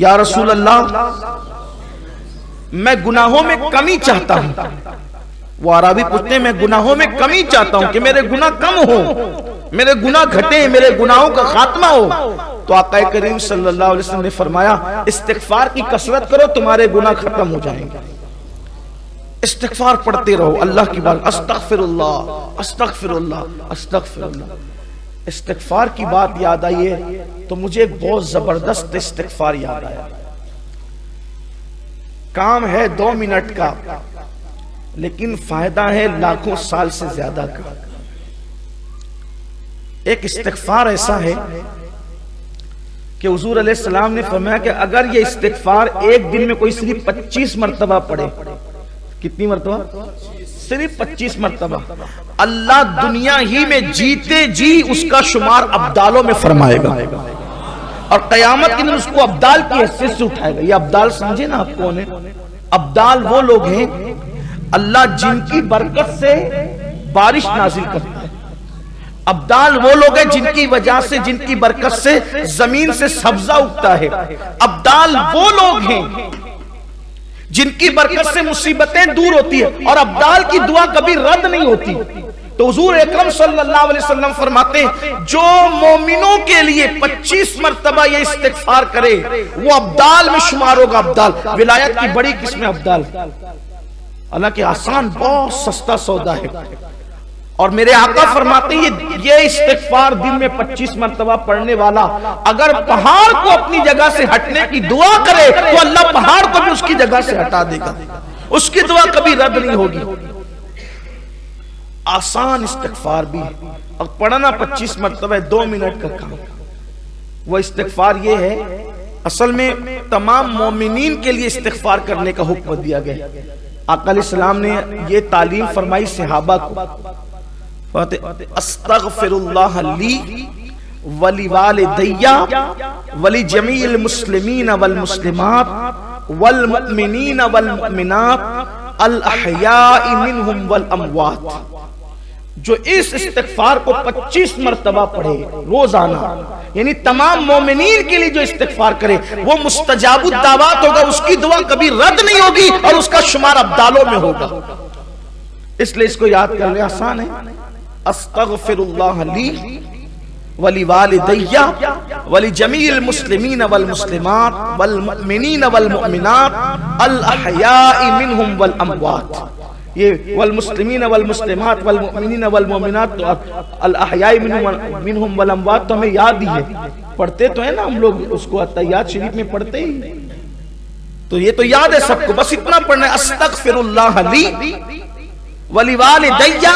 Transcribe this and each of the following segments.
یا رسول اللہ میں گناہوں میں کمی چاہتا ہوں. وہ عربی پوچھتے ہیں میں گناہوں میں کمی چاہتا ہوں کہ میرے گناہ کم ہو، میرے گناہ گھٹیں، میرے گناہوں کا خاتمہ ہو. تو آقا کریم صلی اللہ علیہ وسلم نے فرمایا استغفار کی کثرت کرو تمہارے گناہ ختم ہو جائیں گے. استغفار پڑھتے رہو اللہ کی بات، استغفر اللہ استغفر اللہ استغفر اللہ. استغفار کی بات یاد آئی ہے تو مجھے ایک بہت زبردست استغفار یاد آیا. کام ہے 2 منٹ کا لیکن فائدہ ہے لاکھوں سال سے زیادہ کا. ایک استغفار ایسا ہے کہ حضور علیہ السلام نے فرمایا کہ اگر یہ استغفار ایک دن میں کوئی صرف 25 مرتبہ پڑھے. کتنی مرتبہ؟ صرف 25 مرتبہ. اللہ دنیا ہی میں جیتے جی اس کا شمار ابدالوں میں فرمائے گا اور قیامت کے دن اس کو ابدال کی حیثیت سے اٹھائے گا. یہ ابدال سمجھے نا آپ کون ہیں؟ ابدال وہ لوگ ہیں اللہ جن کی برکت سے بارش نازل کرتا ہے. ابدال وہ لوگ ہیں جن کی وجہ سے، جن کی برکت سے زمین سے سبزہ اگتا ہے. ابدال وہ لوگ ہیں جن کی برکت سے مصیبتیں دور ہوتی ہیں اور ابدال کی دعا کبھی رد نہیں ہوتی. تو حضور اکرم صلی اللہ علیہ وسلم فرماتے ہیں جو مومنوں کے لیے 25 مرتبہ یہ استغفار کرے وہ ابدال میں شمار ہوگا. ابدال ولایت کی بڑی قسم ہے. ابدال اللہ کے آسان بہت سستا سودا ہے. اور میرے آقا فرماتے ہیں یہ استغفار دن میں 25 مرتبہ پڑھنے والا اگر پہاڑ کو اپنی جگہ سے ہٹنے کی دعا کرے تو اللہ پہاڑ کو بھی اس کی جگہ سے ہٹا دے گا. اس کی دعا کبھی رد نہیں ہوگی. آسان استغفار بھی اور پڑھنا 25 مرتبہ 2 منٹ کا کام. وہ استغفار یہ ہے اصل میں تمام مومنین کے لیے استغفار کرنے کا حکم دیا گیا. آقا علیہ السلام نے یہ تعلیم فرمائی صحابہ کو. استغفر اللہ لی ولی والدی ولی جمیع المسلمین والمسلمات والمؤمنین والمؤمنات الاحیاء منہم والاموات. جو اس استغفار کو 25 مرتبہ پڑھے روزانہ یعنی تمام مومنین کے لیے جو استغفار کرے وہ مستجاب الدعوات ہوگا. اس کی دعا کبھی رد نہیں ہوگی اور اس کا شمار ابدالوں میں ہوگا. اس لیے اس کو یاد کر لیں آسان ہے. استغفر اللہ لی ولی والدی ولی جمیع المسلمین والمسلمات والمؤمنین والمؤمنات الاحیاء منہم والاموات. یہ والمسلمین والمسلمات والمؤمنین والمؤمنات الاحیاء منہم والاموات تو ہمیں یاد ہی ہے. پڑھتے تو ہیں نا ہم لوگ اس کو تحیات شریف میں پڑھتے ہی تو یہ تو یاد ہے سب کو. بس اتنا پڑھنا ہے استغفر اللہ لی ولی والدی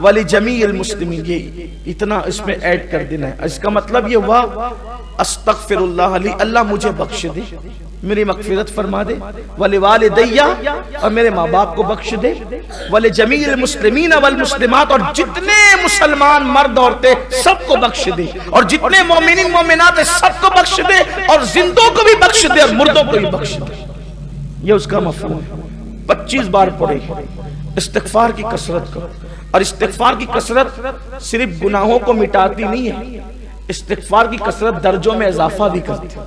ولی جمیع المسلمین. یہ اتنا اس میں ایڈ کر دینا ہے. اس کا مطلب یہ ہوا استغفر اللہ لی اللہ مجھے بخش دے میری مغفرت فرما دے. ولی والدی اور میرے ماں باپ کو بخش دے. ولی جمیع المسلمین والمسلمات اور جتنے مسلمان مرد عورتیں سب کو بخش دے اور جتنے مومنین مومنات ہیں سب کو بخش دے اور زندوں کو بھی بخش دے اور مردوں کو بھی بخش دے. یہ اس کا مفہوم ہے. 25 بار پڑھے. استغفار کی کثرت کرو. اور استغفار کی کثرت صرف گناہوں کو مٹاتی نہیں ہے. استغفار کی کثرت درجوں میں اضافہ بھی کرتی ہے.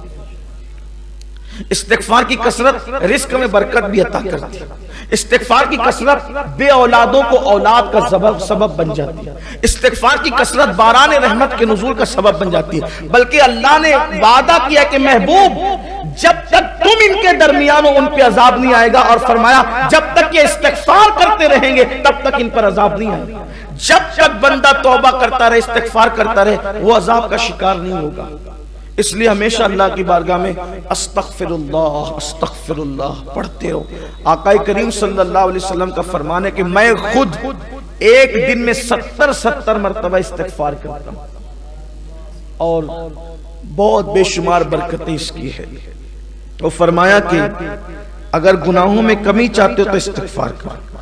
استغفار کی کثرت رزق میں برکت بھی عطا کرتی ہے. استغفار کی کثرت بے اولادوں کو اولاد کا سبب بن جاتی ہے. استغفار کی کثرت باران رحمت کے نزول کا سبب بن جاتی ہے. بلکہ اللہ نے وعدہ کیا کہ محبوب جب تک تم ان کے درمیان ہو ان پہ عذاب نہیں آئے گا اور فرمایا جب تک یہ استغفار کرتے رہیں گے تب تک ان پر عذاب نہیں آئے گا. جب تک بندہ توبہ کرتا رہے استغفار کرتا رہے وہ عذاب کا شکار نہیں ہوگا. اس لیے ہمیشہ اللہ کی بارگاہ میں استغفر اللہ پڑھتے رہو. آقا کریم صلی اللہ علیہ وسلم کا فرمان ہے کہ میں خود ایک دن میں 70 مرتبہ استغفار کرتا ہوں اور بہت بے شمار برکتیں اس کی ہے. تو فرمایا کہ اگر گناہوں میں کمی چاہتے ہو تو استغفار کرو.